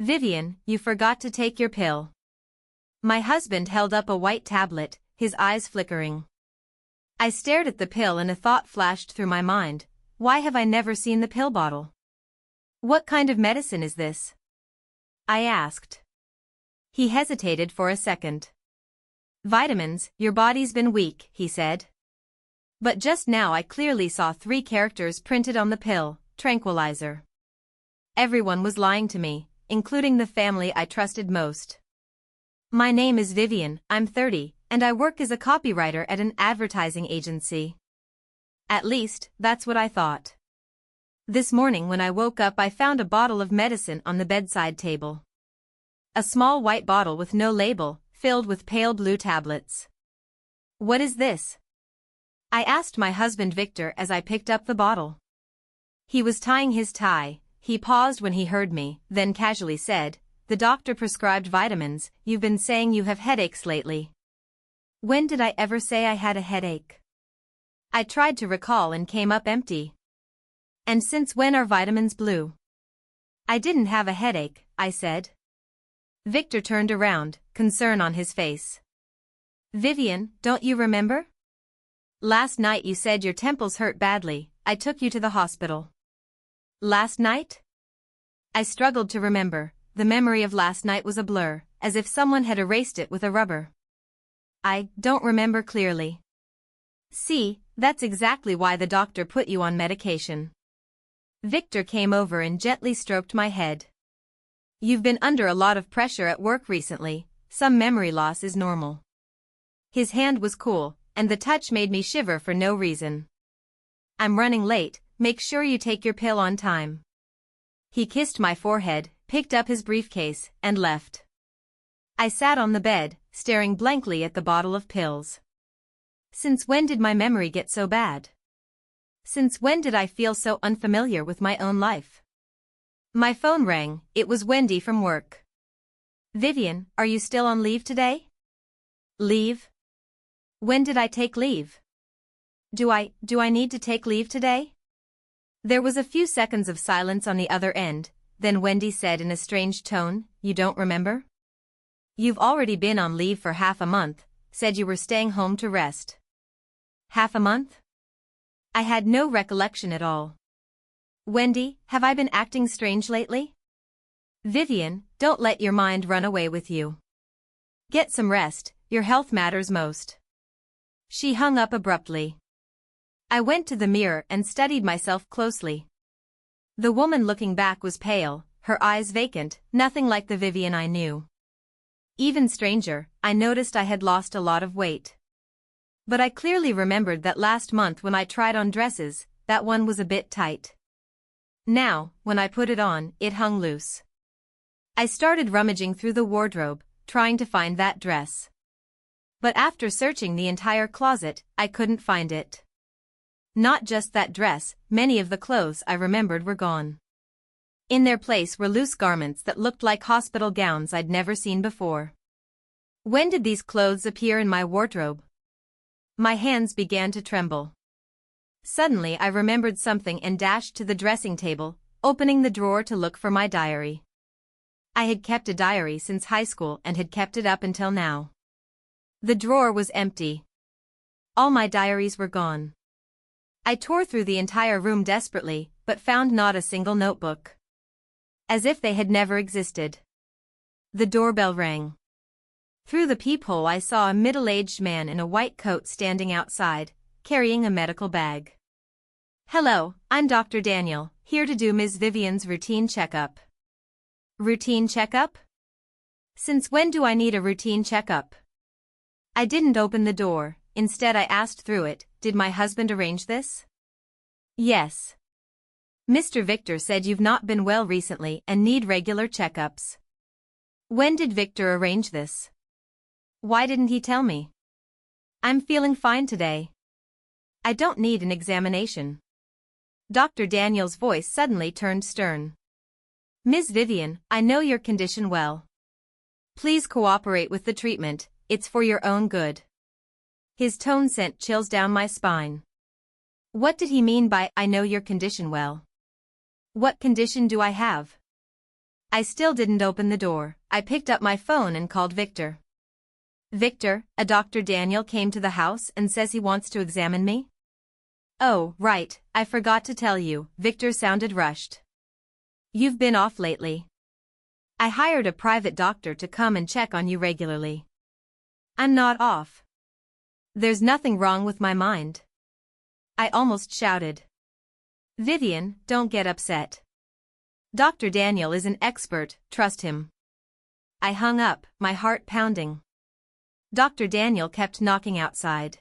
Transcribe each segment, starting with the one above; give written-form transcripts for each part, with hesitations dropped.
Vivian, you forgot to take your pill. My husband held up a white tablet, his eyes flickering. I stared at the pill and a thought flashed through my mind. Why have I never seen the pill bottle? What kind of medicine is this? I asked. He hesitated for a second. Vitamins, your body's been weak, he said. But just now I clearly saw 3 characters printed on the pill, tranquillizer. Everyone was lying to me, including the family I trusted most. My name is Vivian, I'm 30, and I work as a copywriter at an advertising agency. At least, that's what I thought. This morning when I woke up I found a bottle of medicine on the bedside table. A small white bottle with no label, filled with pale blue tablets. What is this? I asked my husband Victor as I picked up the bottle. He was tying his tie. He paused when he heard me, then casually said, "The doctor prescribed vitamins, you've been saying you have headaches lately." When did I ever say I had a headache? I tried to recall and came up empty. And since when are vitamins blue? I didn't have a headache, I said. Victor turned around, concern on his face. Vivian, don't you remember? Last night you said your temples hurt badly, I took you to the hospital. Last night? I struggled to remember. The memory of last night was a blur, as if someone had erased it with a rubber. I don't remember clearly. See, that's exactly why the doctor put you on medication. Victor came over and gently stroked my head. You've been under a lot of pressure at work recently, some memory loss is normal. His hand was cool, and the touch made me shiver for no reason. I'm running late, make sure you take your pill on time. He kissed my forehead, picked up his briefcase, and left. I sat on the bed, staring blankly at the bottle of pills. Since when did my memory get so bad? Since when did I feel so unfamiliar with my own life? My phone rang, it was Wendy from work. Vivian, are you still on leave today? Leave? When did I take leave? Do I need to take leave today? There was a few seconds of silence on the other end, then Wendy said in a strange tone, You don't remember? You've already been on leave for half a month, said you were staying home to rest. Half a month? I had no recollection at all. Wendy, have I been acting strange lately? Vivian, don't let your mind run away with you. Get some rest, your health matters most. She hung up abruptly. I went to the mirror and studied myself closely. The woman looking back was pale, her eyes vacant, nothing like the Vivian I knew. Even stranger, I noticed I had lost a lot of weight. But I clearly remembered that last month when I tried on dresses, that one was a bit tight. Now, when I put it on, it hung loose. I started rummaging through the wardrobe, trying to find that dress. But after searching the entire closet, I couldn't find it. Not just that dress, many of the clothes I remembered were gone. In their place were loose garments that looked like hospital gowns I'd never seen before. When did these clothes appear in my wardrobe? My hands began to tremble. Suddenly I remembered something and dashed to the dressing table, opening the drawer to look for my diary. I had kept a diary since high school and had kept it up until now. The drawer was empty. All my diaries were gone. I tore through the entire room desperately, but found not a single notebook. As if they had never existed. The doorbell rang. Through the peephole I saw a middle-aged man in a white coat standing outside, carrying a medical bag. Hello, I'm Dr. Daniel, here to do Ms. Vivian's routine checkup. Routine checkup? Since when do I need a routine checkup? I didn't open the door, instead I asked through it, did my husband arrange this? Yes. Mr. Victor said you've not been well recently and need regular checkups. When did Victor arrange this? Why didn't he tell me? I'm feeling fine today. I don't need an examination. Dr. Daniel's voice suddenly turned stern. Ms. Vivian, I know your condition well. Please cooperate with the treatment, it's for your own good. His tone sent chills down my spine. What did he mean by, I know your condition well? What condition do I have? I still didn't open the door. I picked up my phone and called Victor. Victor, a Dr. Daniel came to the house and says he wants to examine me? Oh, right, I forgot to tell you, Victor sounded rushed. You've been off lately. I hired a private doctor to come and check on you regularly. I'm not off. There's nothing wrong with my mind. I almost shouted. Vivian, don't get upset. Dr. Daniel is an expert, trust him. I hung up, my heart pounding. Dr. Daniel kept knocking outside.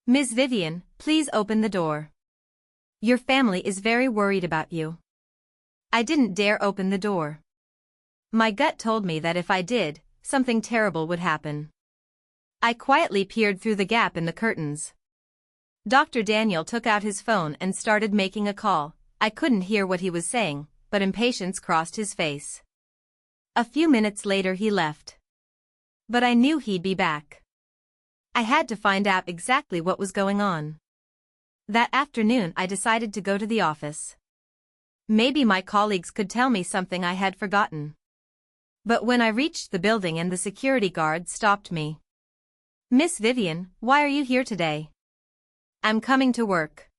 Miss Vivian, please open the door. Your family is very worried about you. I didn't dare open the door. My gut told me that if I did, something terrible would happen. I quietly peered through the gap in the curtains. Dr. Daniel took out his phone and started making a call. I couldn't hear what he was saying, but impatience crossed his face. A few minutes later he left. But I knew he'd be back. I had to find out exactly what was going on. That afternoon I decided to go to the office. Maybe my colleagues could tell me something I had forgotten. But when I reached the building and the security guard stopped me. Miss Vivian, why are you here today? I'm coming to work.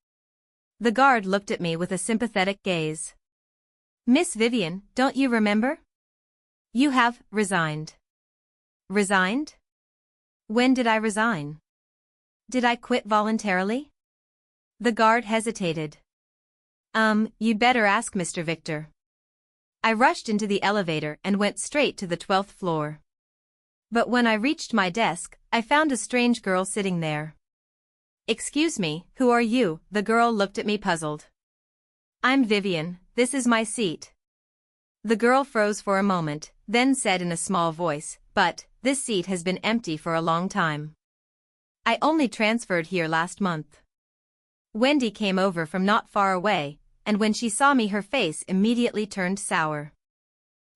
The guard looked at me with a sympathetic gaze. Miss Vivian, don't you remember? You have resigned. Resigned? When did I resign? Did I quit voluntarily? The guard hesitated. You'd better ask Mr. Victor. I rushed into the elevator and went straight to the 12th floor. But when I reached my desk, I found a strange girl sitting there. Excuse me, who are you? The girl looked at me puzzled. I'm Vivian, this is my seat. The girl froze for a moment, then said in a small voice, but, this seat has been empty for a long time. I only transferred here last month. Wendy came over from not far away, and when she saw me her face immediately turned sour.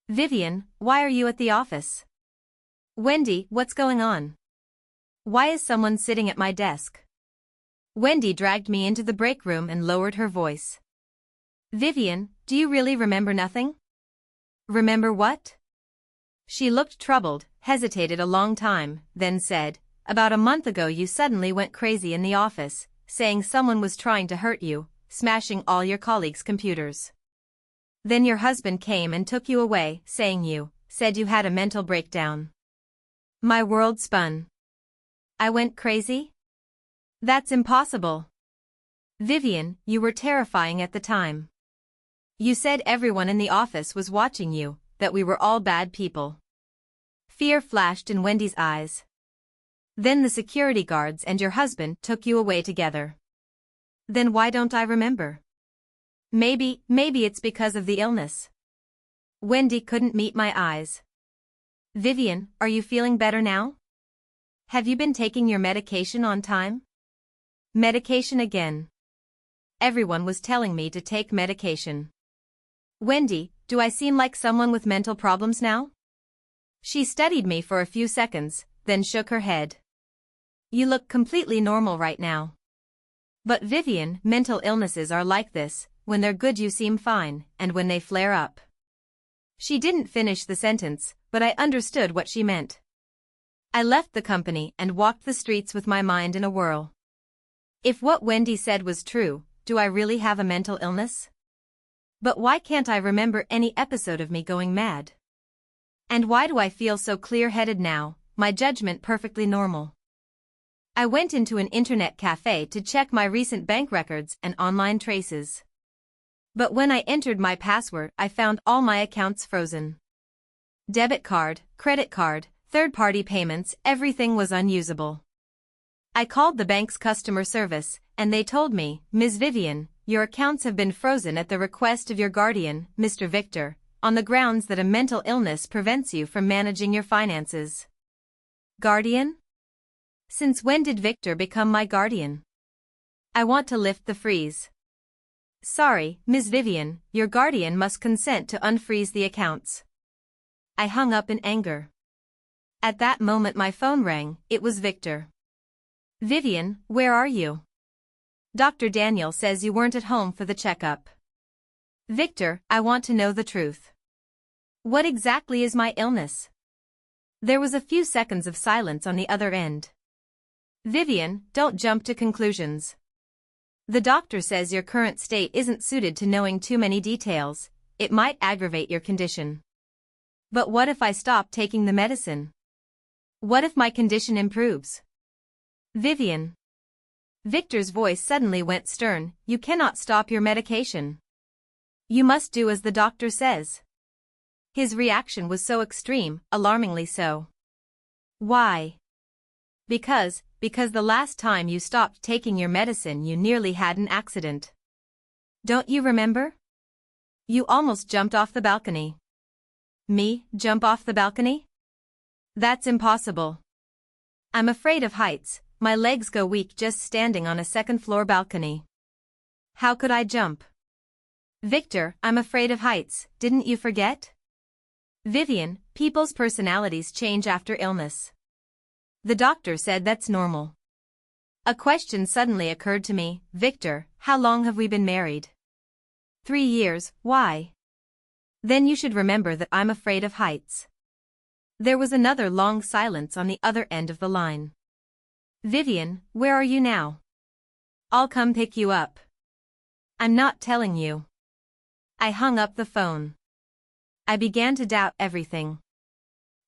Vivian, why are you at the office? Wendy, what's going on? Why is someone sitting at my desk? Wendy dragged me into the break room and lowered her voice. Vivian, do you really remember nothing? Remember what? She looked troubled, hesitated a long time, then said, about a month ago you suddenly went crazy in the office, saying someone was trying to hurt you, smashing all your colleagues' computers. Then your husband came and took you away, saying you said you had a mental breakdown. My world spun. I went crazy? That's impossible. Vivian, you were terrifying at the time. You said everyone in the office was watching you, that we were all bad people. Fear flashed in Wendy's eyes. Then the security guards and your husband took you away together. Then why don't I remember? Maybe it's because of the illness. Wendy couldn't meet my eyes. Vivian, are you feeling better now? Have you been taking your medication on time? Medication again. Everyone was telling me to take medication. Wendy, do I seem like someone with mental problems now? She studied me for a few seconds, then shook her head. You look completely normal right now. But Vivian, mental illnesses are like this, when they're good you seem fine, and when they flare up. She didn't finish the sentence, but I understood what she meant. I left the company and walked the streets with my mind in a whirl. If what Wendy said was true, do I really have a mental illness? But why can't I remember any episode of me going mad? And why do I feel so clear-headed now, my judgment perfectly normal? I went into an internet cafe to check my recent bank records and online traces. But when I entered my password, I found all my accounts frozen. Debit card, credit card, third-party payments, everything was unusable. I called the bank's customer service, and they told me, Ms. Vivian, your accounts have been frozen at the request of your guardian, Mr. Victor, on the grounds that a mental illness prevents you from managing your finances. Guardian? Since when did Victor become my guardian? I want to lift the freeze. Sorry, Ms. Vivian, your guardian must consent to unfreeze the accounts. I hung up in anger. At that moment my phone rang, it was Victor. Vivian, where are you? Dr. Daniel says you weren't at home for the checkup. Victor, I want to know the truth. What exactly is my illness? There was a few seconds of silence on the other end. Vivian, don't jump to conclusions. The doctor says your current state isn't suited to knowing too many details. It might aggravate your condition. But what if I stop taking the medicine? What if my condition improves? Vivian. Victor's voice suddenly went stern. You cannot stop your medication. You must do as the doctor says. His reaction was so extreme, alarmingly so. Why? Because the last time you stopped taking your medicine you nearly had an accident. Don't you remember? You almost jumped off the balcony. Me, jump off the balcony? That's impossible. I'm afraid of heights, my legs go weak just standing on a second-floor balcony. How could I jump? Victor, I'm afraid of heights, didn't you forget? Vivian, people's personalities change after illness. The doctor said that's normal. A question suddenly occurred to me. Victor, how long have we been married? 3 years, why? Then you should remember that I'm afraid of heights. There was another long silence on the other end of the line. Vivian, where are you now? I'll come pick you up. I'm not telling you. I hung up the phone. I began to doubt everything.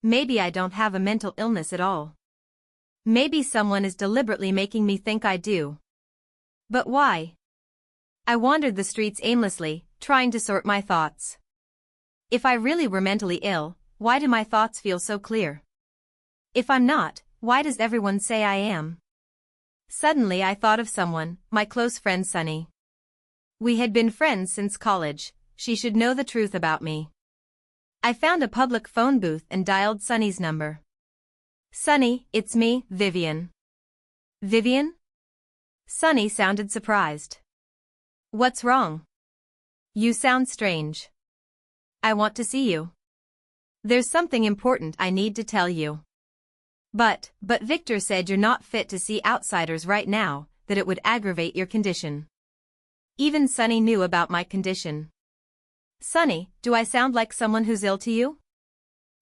Maybe I don't have a mental illness at all. Maybe someone is deliberately making me think I do. But why? I wandered the streets aimlessly, trying to sort my thoughts. If I really were mentally ill, why do my thoughts feel so clear? If I'm not, why does everyone say I am? Suddenly I thought of someone, my close friend Sunny. We had been friends since college, she should know the truth about me. I found a public phone booth and dialed Sunny's number. Sunny, it's me, Vivian. Vivian? Sunny sounded surprised. What's wrong? You sound strange. I want to see you. There's something important I need to tell you. But Victor said you're not fit to see outsiders right now, that it would aggravate your condition. Even Sunny knew about my condition. Sunny, do I sound like someone who's ill to you?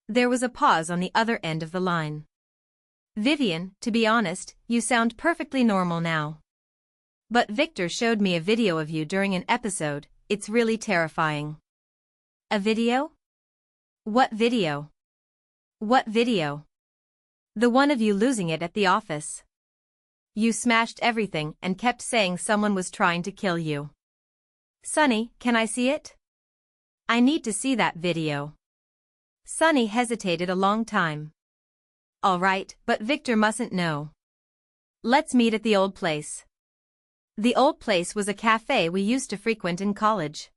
There was a pause on the other end of the line. Vivian, to be honest, you sound perfectly normal now. But Victor showed me a video of you during an episode, it's really terrifying. A video? What video? What video? The one of you losing it at the office. You smashed everything and kept saying someone was trying to kill you. Sunny, can I see it? I need to see that video. Sunny hesitated a long time. All right, but Victor mustn't know. Let's meet at the old place. The old place was a cafe we used to frequent in college.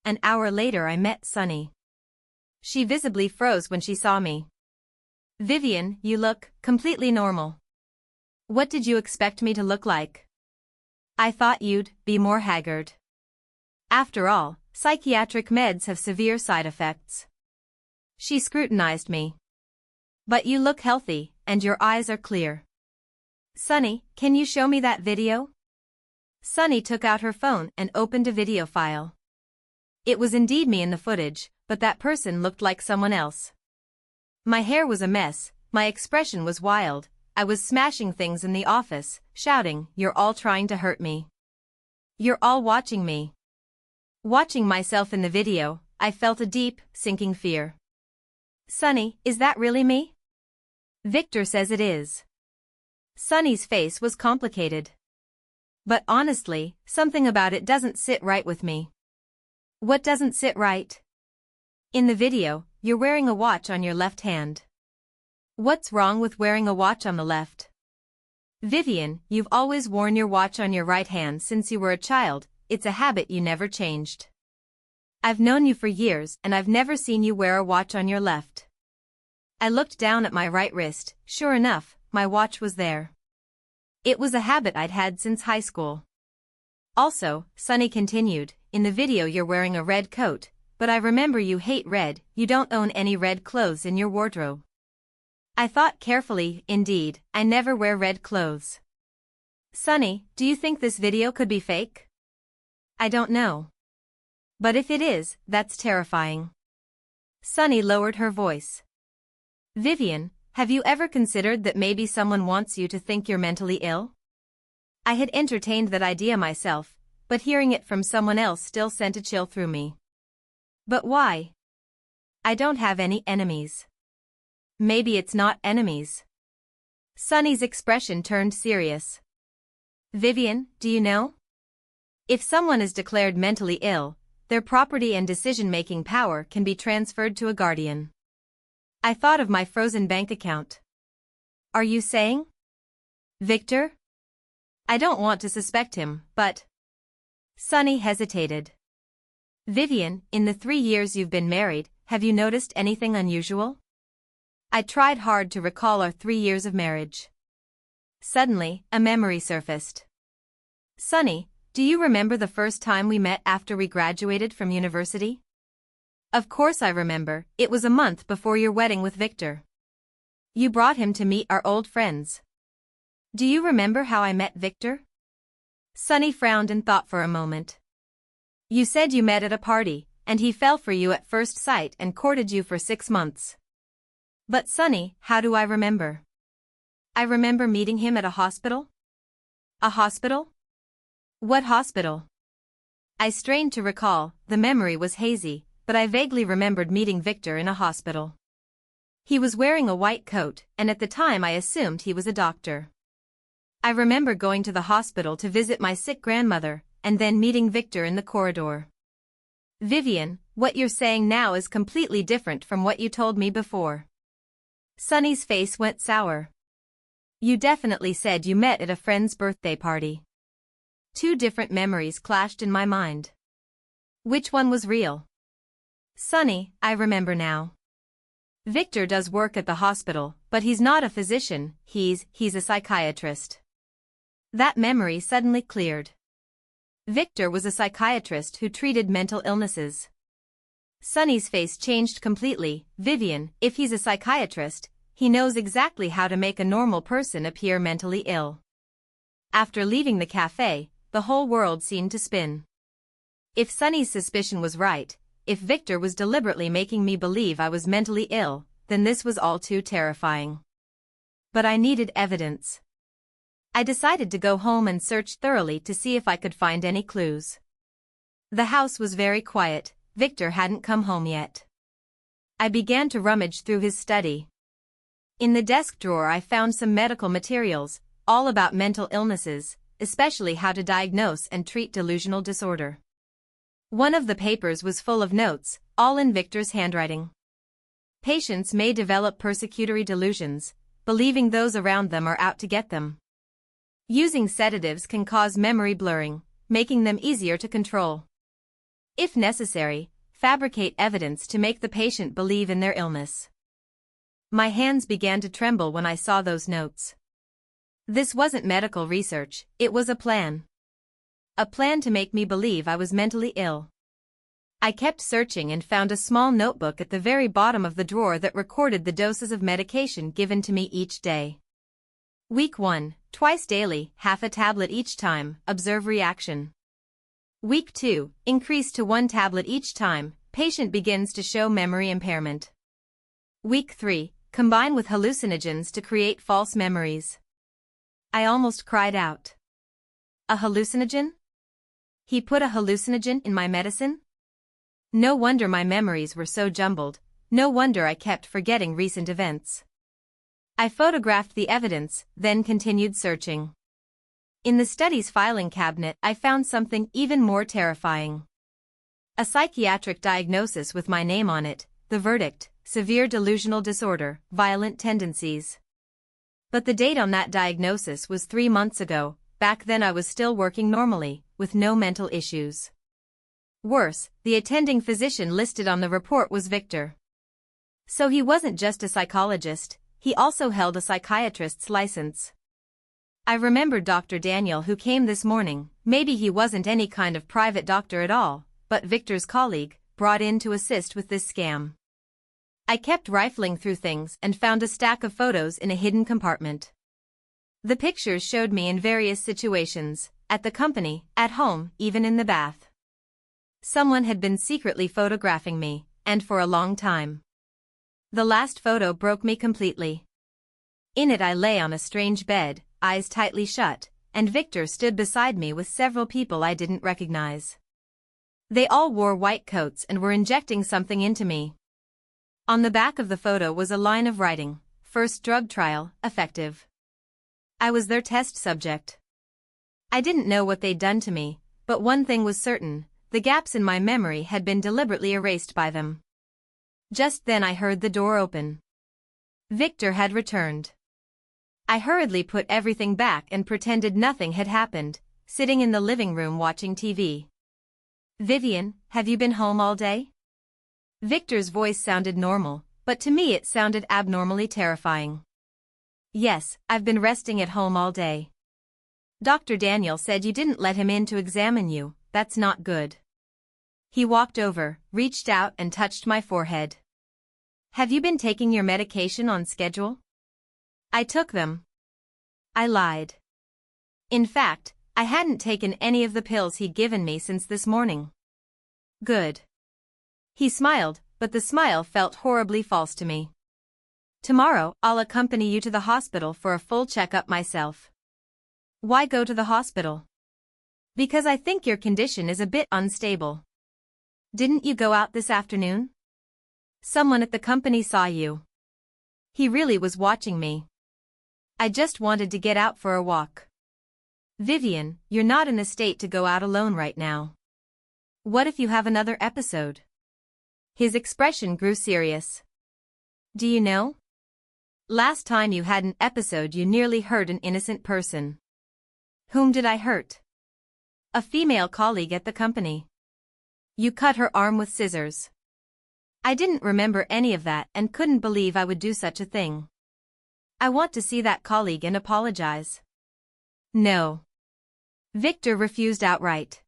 An hour later I met Sunny. She visibly froze when she saw me. Vivian, you look completely normal. What did you expect me to look like? I thought you'd be more haggard. After all, psychiatric meds have severe side effects. She scrutinized me. But you look healthy, and your eyes are clear. Sunny, can you show me that video? Sunny took out her phone and opened a video file. It was indeed me in the footage, but that person looked like someone else. My hair was a mess, my expression was wild, I was smashing things in the office, shouting, "You're all trying to hurt me. You're all watching me." Watching myself in the video, I felt a deep, sinking fear. Sunny, is that really me? Victor says it is. Sunny's face was complicated. But honestly, something about it doesn't sit right with me. What doesn't sit right? In the video, you're wearing a watch on your left hand. What's wrong with wearing a watch on the left? Vivian, you've always worn your watch on your right hand since you were a child, it's a habit you never changed. I've known you for years and I've never seen you wear a watch on your left. I looked down at my right wrist, sure enough, my watch was there. It was a habit I'd had since high school. Also, Sunny continued, in the video you're wearing a red coat, but I remember you hate red, you don't own any red clothes in your wardrobe. I thought carefully, indeed, I never wear red clothes. Sunny, do you think this video could be fake? I don't know. But if it is, that's terrifying. Sunny lowered her voice. Vivian, have you ever considered that maybe someone wants you to think you're mentally ill? I had entertained that idea myself, but hearing it from someone else still sent a chill through me. But why? I don't have any enemies. Maybe it's not enemies. Sunny's expression turned serious. Vivian, do you know? If someone is declared mentally ill, their property and decision-making power can be transferred to a guardian. I thought of my frozen bank account. Are you saying? Victor? I don't want to suspect him, but... Sunny hesitated. Vivian, in the 3 years you've been married, have you noticed anything unusual? I tried hard to recall our 3 years of marriage. Suddenly, a memory surfaced. Sunny, do you remember the first time we met after we graduated from university? Of course I remember, it was a month before your wedding with Victor. You brought him to meet our old friends. Do you remember how I met Victor? Sunny frowned and thought for a moment. You said you met at a party, and he fell for you at first sight and courted you for 6 months. But Sunny, how do I remember? I remember meeting him at a hospital. A hospital? What hospital? I strained to recall, the memory was hazy, but I vaguely remembered meeting Victor in a hospital. He was wearing a white coat, and at the time I assumed he was a doctor. I remember going to the hospital to visit my sick grandmother, and then meeting Victor in the corridor. Vivian, what you're saying now is completely different from what you told me before. Sunny's face went sour. You definitely said you met at a friend's birthday party. 2 different memories clashed in my mind. Which one was real? Sunny, I remember now. Victor does work at the hospital, but he's not a physician, he's a psychiatrist. That memory suddenly cleared. Victor was a psychiatrist who treated mental illnesses. Sunny's face changed completely. Vivian, if he's a psychiatrist, he knows exactly how to make a normal person appear mentally ill. After leaving the cafe, the whole world seemed to spin. If Sunny's suspicion was right, if Victor was deliberately making me believe I was mentally ill, then this was all too terrifying. But I needed evidence. I decided to go home and search thoroughly to see if I could find any clues. The house was very quiet. Victor hadn't come home yet. I began to rummage through his study. In the desk drawer I found some medical materials, all about mental illnesses, especially how to diagnose and treat delusional disorder. One of the papers was full of notes, all in Victor's handwriting. Patients may develop persecutory delusions, believing those around them are out to get them. Using sedatives can cause memory blurring, making them easier to control. If necessary, fabricate evidence to make the patient believe in their illness. My hands began to tremble when I saw those notes. This wasn't medical research, it was a plan. A plan to make me believe I was mentally ill. I kept searching and found a small notebook at the very bottom of the drawer that recorded the doses of medication given to me each day. Week 1, twice daily, half a tablet each time, observe reaction. Week 2, increase to 1 tablet each time, patient begins to show memory impairment. Week 3, combine with hallucinogens to create false memories. I almost cried out. A hallucinogen? He put a hallucinogen in my medicine? No wonder my memories were so jumbled, no wonder I kept forgetting recent events. I photographed the evidence, then continued searching. In the study's filing cabinet I found something even more terrifying. A psychiatric diagnosis with my name on it, the verdict, severe delusional disorder, violent tendencies. But the date on that diagnosis was 3 months ago. Back then I was still working normally, with no mental issues. Worse, the attending physician listed on the report was Victor. So he wasn't just a psychologist, he also held a psychiatrist's license. I remembered Dr. Daniel who came this morning. Maybe he wasn't any kind of private doctor at all, but Victor's colleague, brought in to assist with this scam. I kept rifling through things and found a stack of photos in a hidden compartment. The pictures showed me in various situations, at the company, at home, even in the bath. Someone had been secretly photographing me, and for a long time. The last photo broke me completely. In it I lay on a strange bed, eyes tightly shut, and Victor stood beside me with several people I didn't recognize. They all wore white coats and were injecting something into me. On the back of the photo was a line of writing, "First drug trial, effective." I was their test subject. I didn't know what they'd done to me, but one thing was certain, the gaps in my memory had been deliberately erased by them. Just then I heard the door open. Victor had returned. I hurriedly put everything back and pretended nothing had happened, sitting in the living room watching TV. "Vivian, have you been home all day?" Victor's voice sounded normal, but to me it sounded abnormally terrifying. "Yes, I've been resting at home all day. Dr. Daniel said you didn't let him in to examine you, that's not good." He walked over, reached out and touched my forehead. "Have you been taking your medication on schedule?" "I took them." I lied. In fact, I hadn't taken any of the pills he'd given me since this morning. "Good." He smiled, but the smile felt horribly false to me. "Tomorrow, I'll accompany you to the hospital for a full checkup myself." "Why go to the hospital?" "Because I think your condition is a bit unstable." "Didn't you go out this afternoon?" "Someone at the company saw you." He really was watching me. "I just wanted to get out for a walk." "Vivian, you're not in a state to go out alone right now. What if you have another episode?" His expression grew serious. "Do you know? Last time you had an episode you nearly hurt an innocent person." "Whom did I hurt?" "A female colleague at the company. You cut her arm with scissors." I didn't remember any of that and couldn't believe I would do such a thing. "I want to see that colleague and apologize." "No." Victor refused outright.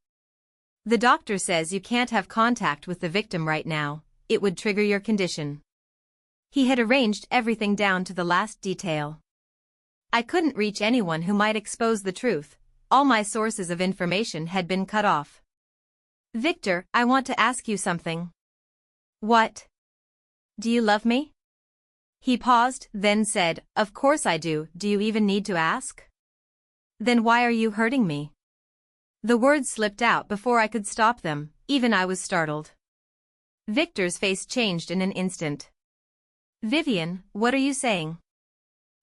"The doctor says you can't have contact with the victim right now, it would trigger your condition." He had arranged everything down to the last detail. I couldn't reach anyone who might expose the truth, all my sources of information had been cut off. "Victor, I want to ask you something." "What?" "Do you love me?" He paused, then said, "Of course I do, do you even need to ask?" "Then why are you hurting me?" The words slipped out before I could stop them, even I was startled. Victor's face changed in an instant. "Vivian, what are you saying?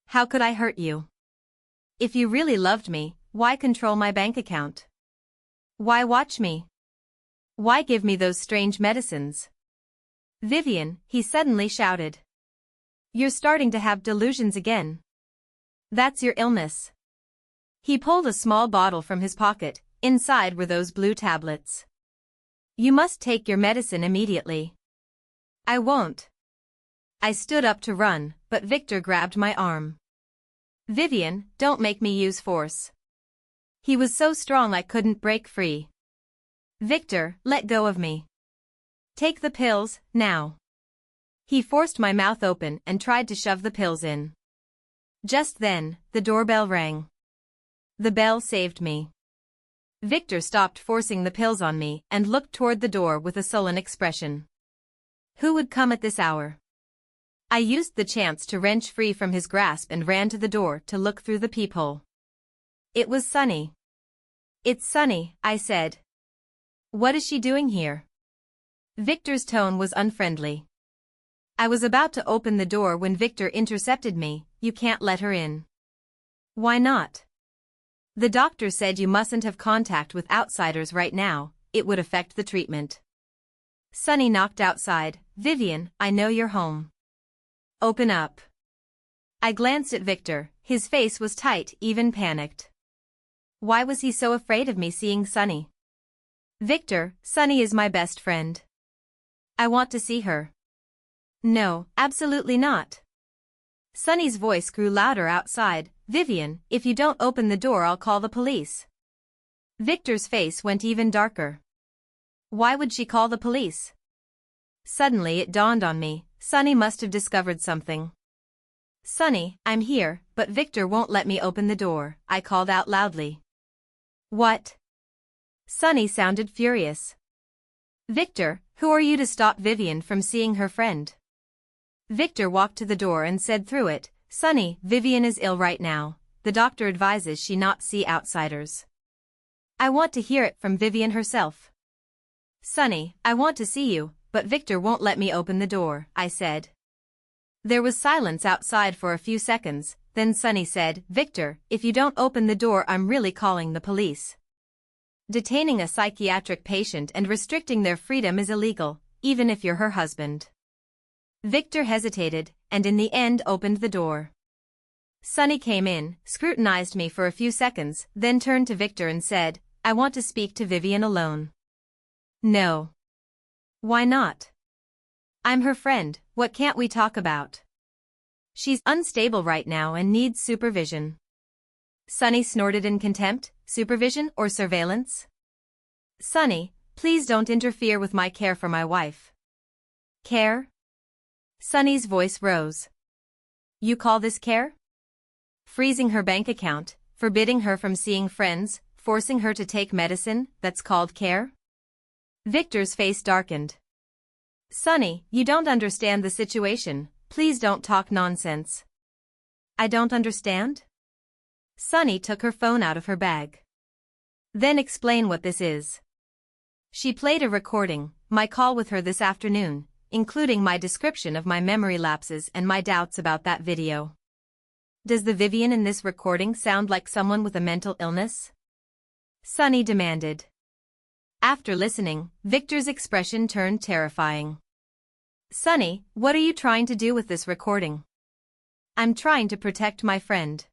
How could I hurt you? If you really loved me, why control my bank account? Why watch me? Why give me those strange medicines?" "Vivian," he suddenly shouted. "You're starting to have delusions again. That's your illness." He pulled a small bottle from his pocket, inside were those blue tablets. "You must take your medicine immediately." "I won't." I stood up to run, but Victor grabbed my arm. "Vivian, don't make me use force." He was so strong I couldn't break free. "Victor, let go of me. Take the pills, now." He forced my mouth open and tried to shove the pills in. Just then, the doorbell rang. The bell saved me. Victor stopped forcing the pills on me and looked toward the door with a sullen expression. Who would come at this hour? I used the chance to wrench free from his grasp and ran to the door to look through the peephole. It was Sunny. "It's Sunny," I said. "What is she doing here?" Victor's tone was unfriendly. I was about to open the door when Victor intercepted me. "You can't let her in." "Why not?" "The doctor said you mustn't have contact with outsiders right now, it would affect the treatment." Sunny knocked outside. "Vivian, I know you're home. Open up." I glanced at Victor, his face was tight, even panicked. Why was he so afraid of me seeing Sunny? "Victor, Sunny is my best friend. I want to see her." "No, absolutely not." Sunny's voice grew louder outside. "Vivian, if you don't open the door I'll call the police." Victor's face went even darker. Why would she call the police? Suddenly it dawned on me, Sunny must have discovered something. "Sunny, I'm here, but Victor won't let me open the door," I called out loudly. "What?" Sunny sounded furious. "Victor, Who are you to stop Vivian from seeing her friend? Victor walked to the door and said through it, Sunny, Vivian is ill right now. The doctor advises she not see outsiders. I want to hear it from Vivian herself. Sunny, I want to see you, but Victor won't let me open the door, I said. There was silence outside for a few seconds, then Sunny said, Victor, if you don't open the door I'm really calling the police. Detaining a psychiatric patient and restricting their freedom is illegal, even if you're her husband. Victor hesitated, and in the end opened the door. Sunny came in, scrutinized me for a few seconds, then turned to Victor and said, I want to speak to Vivian alone. No. Why not? I'm her friend, what can't we talk about? She's unstable right now and needs supervision. Sunny snorted in contempt, supervision or surveillance? Sunny, please don't interfere with my care for my wife. Care? Sunny's voice rose. You call this care? Freezing her bank account, forbidding her from seeing friends, forcing her to take medicine, that's called care? Victor's face darkened. Sunny, you don't understand the situation, please don't talk nonsense. I don't understand? Sunny took her phone out of her bag. Then explain what this is. She played a recording, my call with her this afternoon, including my description of my memory lapses and my doubts about that video. Does the Vivian in this recording sound like someone with a mental illness? Sunny demanded. After listening, Victor's expression turned terrifying. Sunny, what are you trying to do with this recording? I'm trying to protect my friend.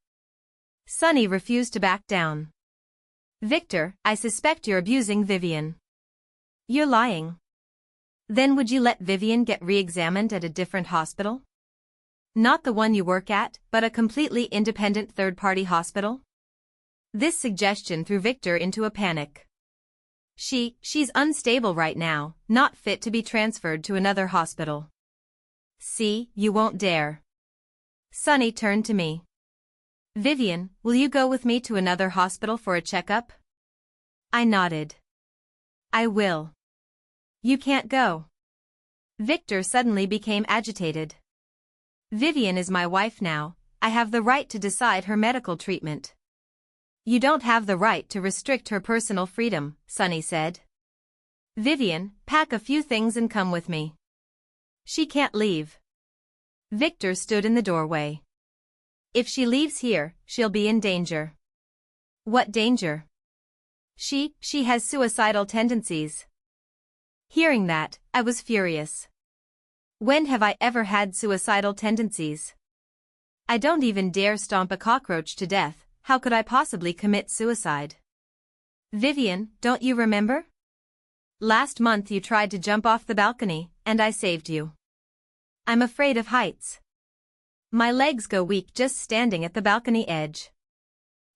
Sunny refused to back down. Victor, I suspect you're abusing Vivian. You're lying. Then would you let Vivian get re-examined at a different hospital? Not the one you work at, but a completely independent third-party hospital? This suggestion threw Victor into a panic. She's unstable right now, not fit to be transferred to another hospital. See, you won't dare. Sunny turned to me. Vivian, will you go with me to another hospital for a checkup? I nodded. I will. You can't go. Victor suddenly became agitated. Vivian is my wife now, I have the right to decide her medical treatment. You don't have the right to restrict her personal freedom, Sunny said. Vivian, pack a few things and come with me. She can't leave. Victor stood in the doorway. If she leaves here, she'll be in danger. What danger? She has suicidal tendencies. Hearing that, I was furious. When have I ever had suicidal tendencies? I don't even dare stomp a cockroach to death. How could I possibly commit suicide? Vivian, don't you remember? Last month you tried to jump off the balcony, and I saved you. I'm afraid of heights. My legs go weak just standing at the balcony edge.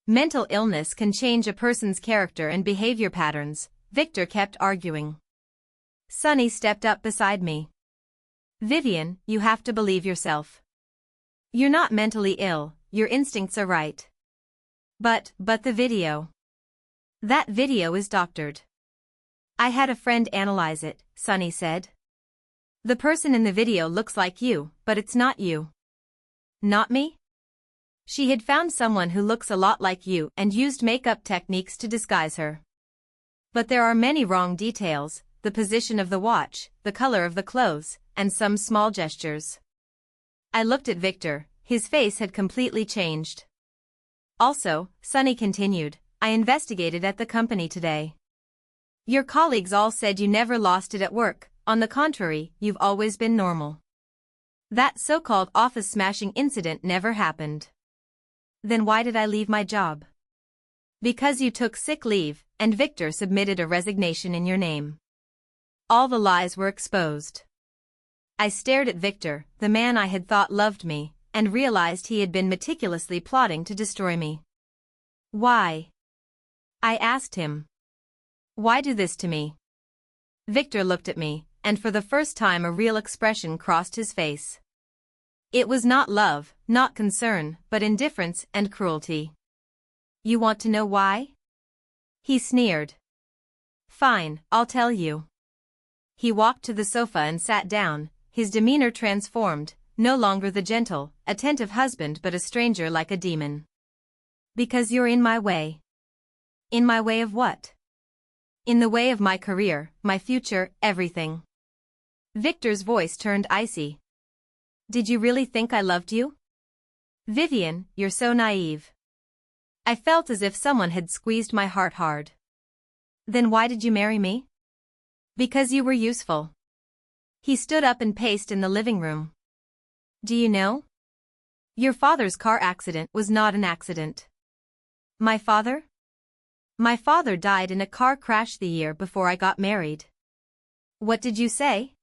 Mental illness can change a person's character and behavior patterns, Victor kept arguing. Sunny stepped up beside me. Vivian, you have to believe yourself. You're not mentally ill, your instincts are right. But the video. That video is doctored. I had a friend analyze it, Sunny said. The person in the video looks like you, but it's not you. Not me? She had found someone who looks a lot like you and used makeup techniques to disguise her. But there are many wrong details, the position of the watch, the color of the clothes, and some small gestures. I looked at Victor, his face had completely changed. Also, Sunny continued, I investigated at the company today. Your colleagues all said you never lost it at work, on the contrary, you've always been normal. That so-called office smashing incident never happened. Then why did I leave my job? Because you took sick leave, and Victor submitted a resignation in your name. All the lies were exposed. I stared at Victor, the man I had thought loved me, and realized he had been meticulously plotting to destroy me. Why? I asked him. Why do this to me? Victor looked at me, and for the first time a real expression crossed his face. It was not love, not concern, but indifference and cruelty. You want to know why? He sneered. Fine, I'll tell you. He walked to the sofa and sat down, his demeanor transformed, no longer the gentle, attentive husband but a stranger like a demon. Because you're in my way. In my way of what? In the way of my career, my future, everything. Victor's voice turned icy. Did you really think I loved you? Vivian, you're so naive. I felt as if someone had squeezed my heart hard. Then why did you marry me? Because you were useful. He stood up and paced in the living room. Do you know? Your father's car accident was not an accident. My father? My father died in a car crash the year before I got married. What did you say?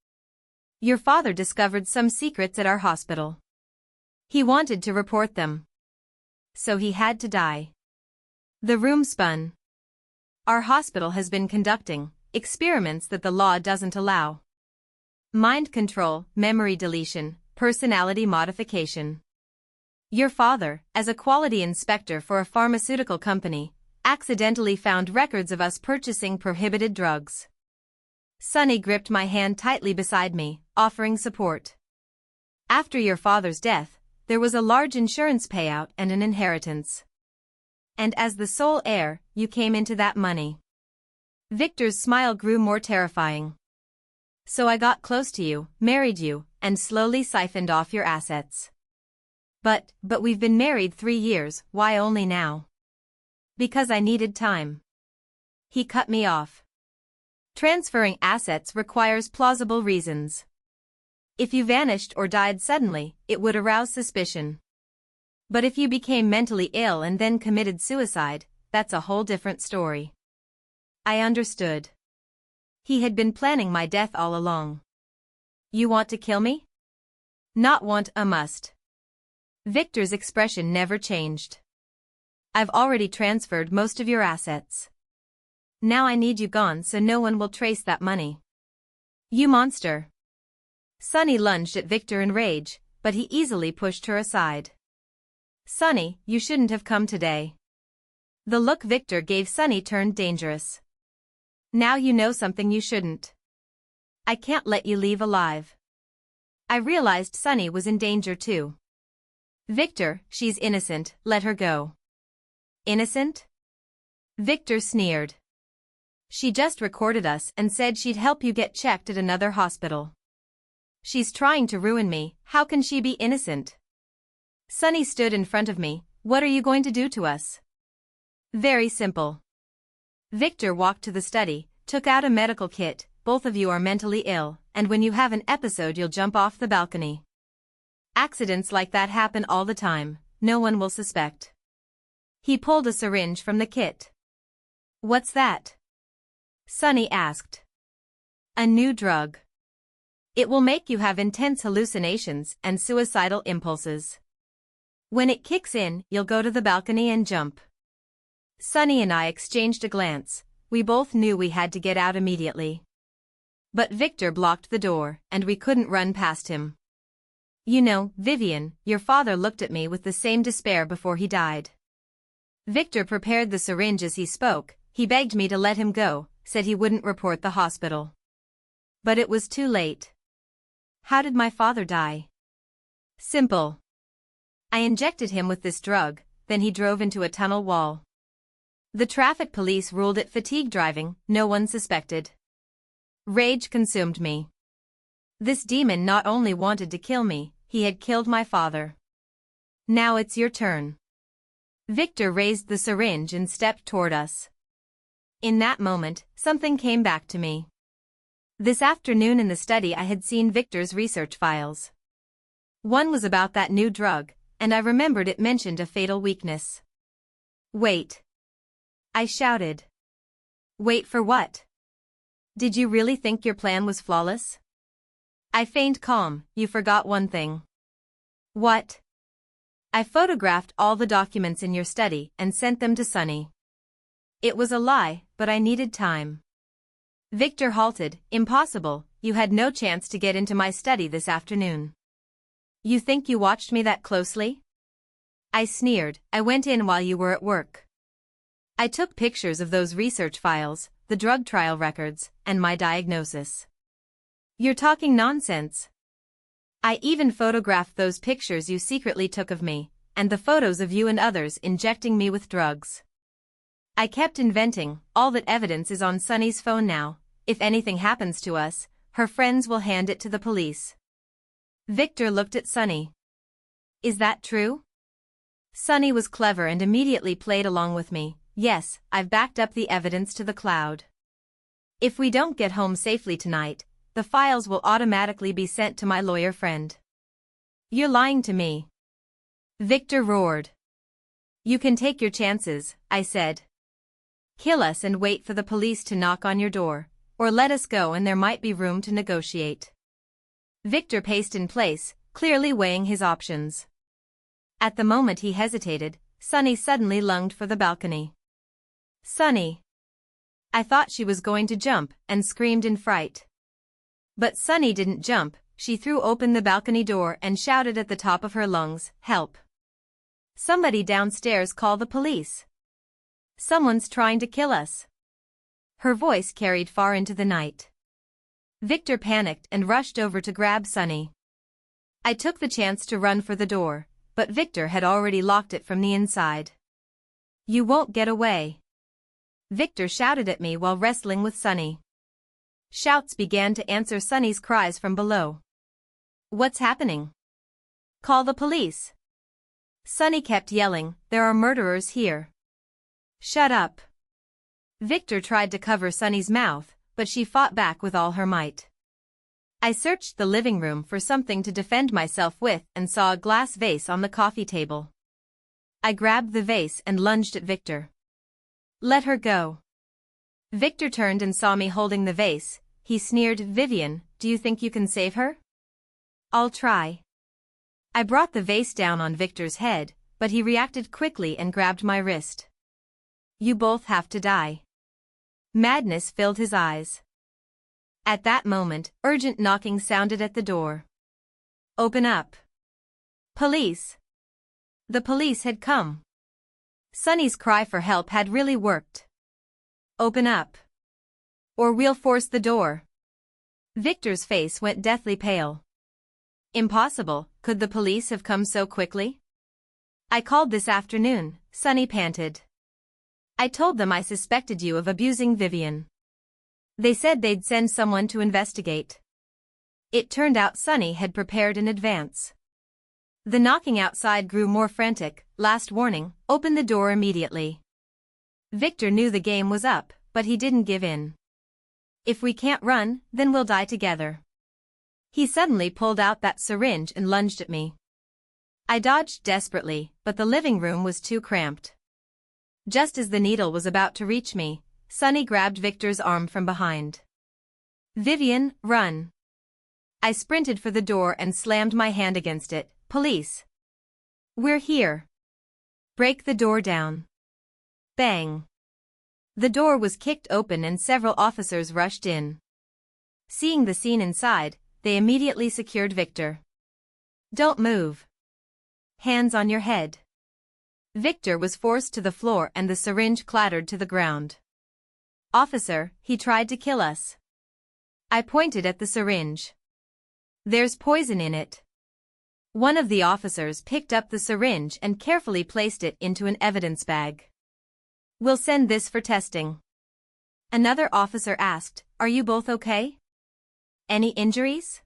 Your father discovered some secrets at our hospital. He wanted to report them. So he had to die. The room spun. Our hospital has been conducting experiments that the law doesn't allow. Mind control, memory deletion, personality modification. Your father, as a quality inspector for a pharmaceutical company, accidentally found records of us purchasing prohibited drugs. Sonny gripped my hand tightly beside me, offering support. After your father's death, there was a large insurance payout and an inheritance. And as the sole heir, you came into that money. Victor's smile grew more terrifying. So I got close to you, married you, and slowly siphoned off your assets. But we've been married 3 years, why only now? Because I needed time. He cut me off. Transferring assets requires plausible reasons. If you vanished or died suddenly, it would arouse suspicion. But if you became mentally ill and then committed suicide, that's a whole different story. I understood. He had been planning my death all along. You want to kill me? Not want, a must. Victor's expression never changed. I've already transferred most of your assets. Now I need you gone so no one will trace that money. You monster. Sonny lunged at Victor in rage, but he easily pushed her aside. Sonny, you shouldn't have come today. The look Victor gave Sonny turned dangerous. Now you know something you shouldn't. I can't let you leave alive. I realized Sonny was in danger too. Victor, she's innocent, let her go. Innocent? Victor sneered. She just recorded us and said she'd help you get checked at another hospital. She's trying to ruin me, how can she be innocent? Sonny stood in front of me, what are you going to do to us? Very simple. Victor walked to the study, took out a medical kit, both of you are mentally ill, and when you have an episode you'll jump off the balcony. Accidents like that happen all the time, no one will suspect. He pulled a syringe from the kit. What's that? Sonny asked. A new drug. It will make you have intense hallucinations and suicidal impulses. When it kicks in, you'll go to the balcony and jump. Sonny and I exchanged a glance, we both knew we had to get out immediately. But Victor blocked the door, and we couldn't run past him. You know, Vivian, your father looked at me with the same despair before he died. Victor prepared the syringe as he spoke, he begged me to let him go, said he wouldn't report the hospital. But it was too late. How did my father die? Simple. I injected him with this drug, then he drove into a tunnel wall. The traffic police ruled it fatigue driving, no one suspected. Rage consumed me. This demon not only wanted to kill me, he had killed my father. Now it's your turn. Victor raised the syringe and stepped toward us. In that moment, something came back to me. This afternoon in the study I had seen Victor's research files. One was about that new drug, and I remembered it mentioned a fatal weakness. Wait. I shouted. Wait for what? Did you really think your plan was flawless? I feigned calm, you forgot one thing. What? I photographed all the documents in your study and sent them to Sonny. It was a lie, but I needed time. Victor halted, impossible, you had no chance to get into my study this afternoon. You think you watched me that closely? I sneered, I went in while you were at work. I took pictures of those research files, the drug trial records, and my diagnosis. You're talking nonsense. I even photographed those pictures you secretly took of me, and the photos of you and others injecting me with drugs. I kept inventing. All that evidence is on Sunny's phone now. If anything happens to us, her friends will hand it to the police. Victor looked at Sunny. Is that true? Sunny was clever and immediately played along with me. Yes, I've backed up the evidence to the cloud. If we don't get home safely tonight, the files will automatically be sent to my lawyer friend. You're lying to me. Victor roared. You can take your chances, I said. Kill us and wait for the police to knock on your door, or let us go and there might be room to negotiate. Victor paced in place, clearly weighing his options. At the moment he hesitated, Sunny suddenly lunged for the balcony. Sunny! I thought she was going to jump and screamed in fright. But Sunny didn't jump. She threw open the balcony door and shouted at the top of her lungs, "Help! Somebody downstairs, call the police! Someone's trying to kill us!" Her voice carried far into the night. Victor panicked and rushed over to grab Sunny. I took the chance to run for the door, but Victor had already locked it from the inside. You won't get away! Victor shouted at me while wrestling with Sunny. Shouts began to answer Sunny's cries from below. What's happening? Call the police! Sunny kept yelling, there are murderers here. Shut up! Victor tried to cover Sunny's mouth, but she fought back with all her might. I searched the living room for something to defend myself with and saw a glass vase on the coffee table. I grabbed the vase and lunged at Victor. Let her go! Victor turned and saw me holding the vase. He sneered, Vivian, do you think you can save her? I'll try. I brought the vase down on Victor's head, but he reacted quickly and grabbed my wrist. You both have to die. Madness filled his eyes. At that moment, urgent knocking sounded at the door. Open up. Police. The police had come. Sunny's cry for help had really worked. Open up. Or we'll force the door. Victor's face went deathly pale. Impossible, could the police have come so quickly? I called this afternoon, Sunny panted. I told them I suspected you of abusing Vivian. They said they'd send someone to investigate. It turned out Sunny had prepared in advance. The knocking outside grew more frantic. Last warning, open the door immediately. Victor knew the game was up, but he didn't give in. If we can't run, then we'll die together. He suddenly pulled out that syringe and lunged at me. I dodged desperately, but the living room was too cramped. Just as the needle was about to reach me, Sunny grabbed Victor's arm from behind. Vivian, run! I sprinted for the door and slammed my hand against it. Police! We're here! Break the door down! Bang! The door was kicked open and several officers rushed in. Seeing the scene inside, they immediately secured Victor. Don't move! Hands on your head! Victor was forced to the floor and the syringe clattered to the ground. Officer, he tried to kill us. I pointed at the syringe. There's poison in it. One of the officers picked up the syringe and carefully placed it into an evidence bag. We'll send this for testing. Another officer asked, are you both okay? Any injuries?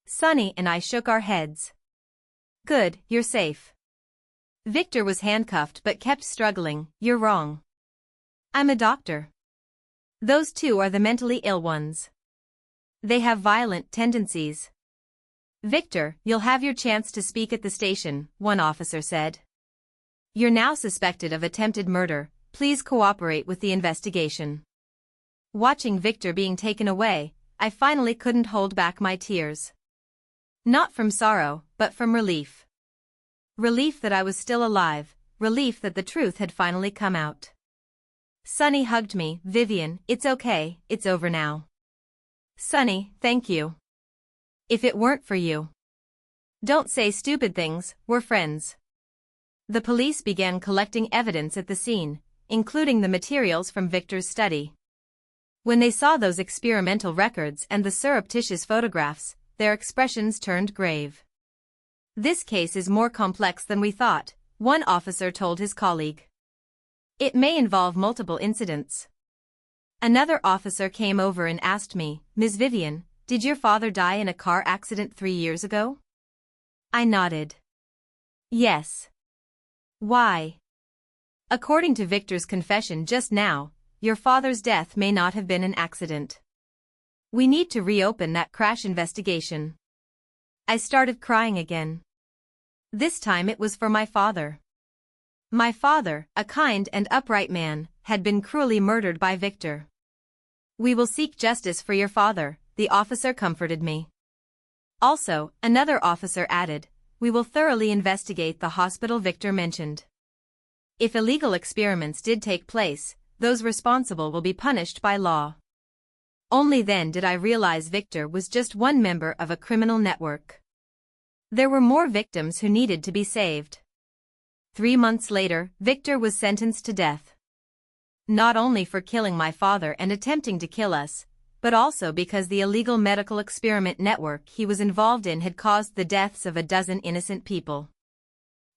Sunny and I shook our heads. Good, you're safe. Victor was handcuffed but kept struggling. You're wrong. I'm a doctor. Those two are the mentally ill ones. They have violent tendencies. Victor, you'll have your chance to speak at the station, one officer said. You're now suspected of attempted murder. Please cooperate with the investigation. Watching Victor being taken away, I finally couldn't hold back my tears. Not from sorrow, but from relief. Relief that I was still alive, relief that the truth had finally come out. Sunny hugged me. Vivian, it's okay, it's over now. Sunny, thank you. If it weren't for you. Don't say stupid things, we're friends. The police began collecting evidence at the scene, including the materials from Victor's study. When they saw those experimental records and the surreptitious photographs, their expressions turned grave. "This case is more complex than we thought," one officer told his colleague. "It may involve multiple incidents." Another officer came over and asked me, "Ms. Vivian, did your father die in a car accident 3 years ago?" I nodded. "Yes." "Why?" "According to Victor's confession just now, your father's death may not have been an accident. We need to reopen that crash investigation." I started crying again. This time it was for my father. My father, a kind and upright man, had been cruelly murdered by Victor. "We will seek justice for your father," the officer comforted me. Also, another officer added, "We will thoroughly investigate the hospital Victor mentioned. If illegal experiments did take place, those responsible will be punished by law." Only then did I realize Victor was just one member of a criminal network. There were more victims who needed to be saved. 3 months later, Victor was sentenced to death. Not only for killing my father and attempting to kill us, but also because the illegal medical experiment network he was involved in had caused the deaths of a dozen innocent people.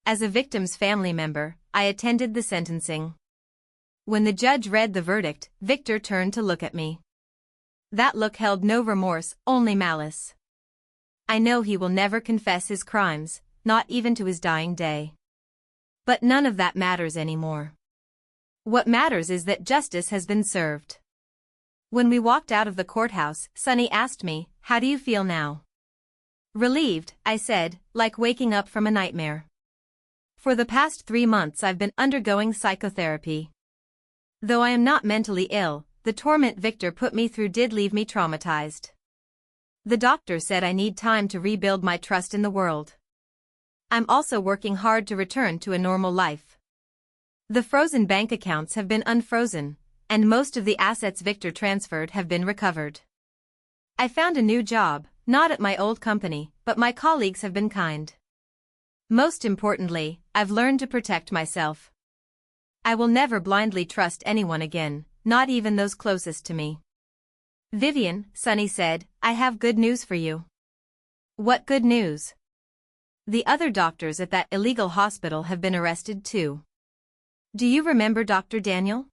As a victim's family member, I attended the sentencing. When the judge read the verdict, Victor turned to look at me. That look held no remorse, only malice. "I know he will never confess his crimes, not even to his dying day. But none of that matters anymore. What matters is that justice has been served." When we walked out of the courthouse, Sonny asked me, "How do you feel now?" "Relieved," I said, "like waking up from a nightmare. For the past 3 months I've been undergoing psychotherapy. Though I am not mentally ill, the torment Victor put me through did leave me traumatized. The doctor said I need time to rebuild my trust in the world. I'm also working hard to return to a normal life. The frozen bank accounts have been unfrozen, and most of the assets Victor transferred have been recovered. I found a new job, not at my old company, but my colleagues have been kind. Most importantly, I've learned to protect myself. I will never blindly trust anyone again, not even those closest to me." "Vivian," Sonny said, "I have good news for you." "What good news?" "The other doctors at that illegal hospital have been arrested too." "Do you remember Dr. Daniel?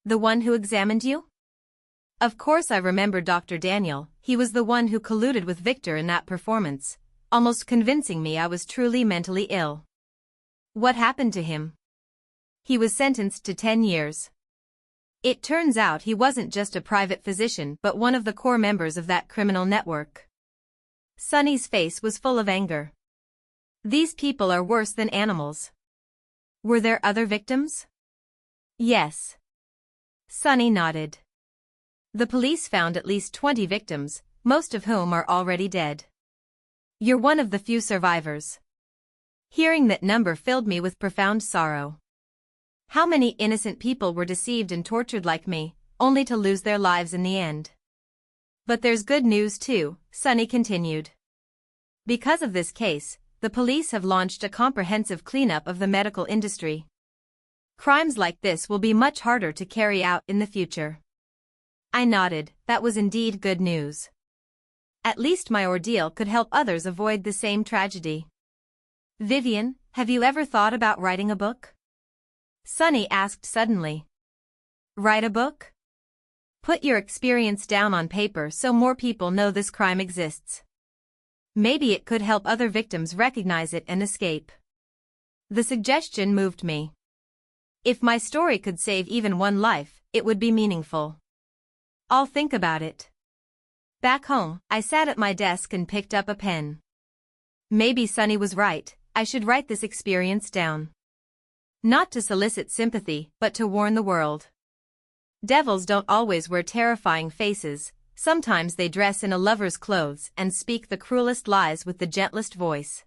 The one who examined you?" Of course I remember Dr. Daniel. He was the one who colluded with Victor in that performance, almost convincing me I was truly mentally ill. "What happened to him?" "He was sentenced to 10 years. It turns out he wasn't just a private physician but one of the core members of that criminal network." Sonny's face was full of anger. "These people are worse than animals." "Were there other victims?" "Yes." Sonny nodded. "The police found at least 20 victims, most of whom are already dead. You're one of the few survivors." Hearing that number filled me with profound sorrow. How many innocent people were deceived and tortured like me, only to lose their lives in the end? "But there's good news too," Sonny continued. "Because of this case, the police have launched a comprehensive cleanup of the medical industry. Crimes like this will be much harder to carry out in the future." I nodded. That was indeed good news. At least my ordeal could help others avoid the same tragedy. "Vivian, have you ever thought about writing a book?" Sonny asked suddenly. "Write a book? Put your experience down on paper so more people know this crime exists. Maybe it could help other victims recognize it and escape." The suggestion moved me. If my story could save even one life, it would be meaningful. "I'll think about it." Back home, I sat at my desk and picked up a pen. Maybe Sonny was right, I should write this experience down. Not to solicit sympathy, but to warn the world. Devils don't always wear terrifying faces, sometimes they dress in a lover's clothes and speak the cruelest lies with the gentlest voice.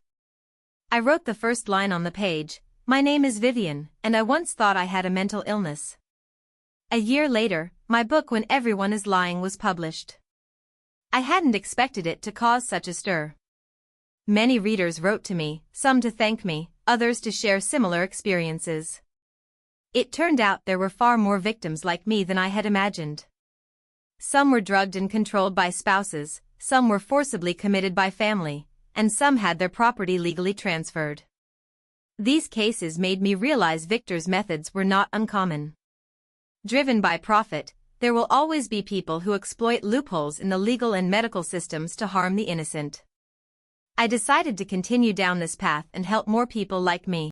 I wrote the first line on the page, "My name is Vivian, and I once thought I had a mental illness." A year later, my book When Everyone is Lying was published. I hadn't expected it to cause such a stir. Many readers wrote to me, some to thank me, others to share similar experiences. It turned out there were far more victims like me than I had imagined. Some were drugged and controlled by spouses, some were forcibly committed by family, and some had their property legally transferred. These cases made me realize Victor's methods were not uncommon. Driven by profit, there will always be people who exploit loopholes in the legal and medical systems to harm the innocent. I decided to continue down this path and help more people like me.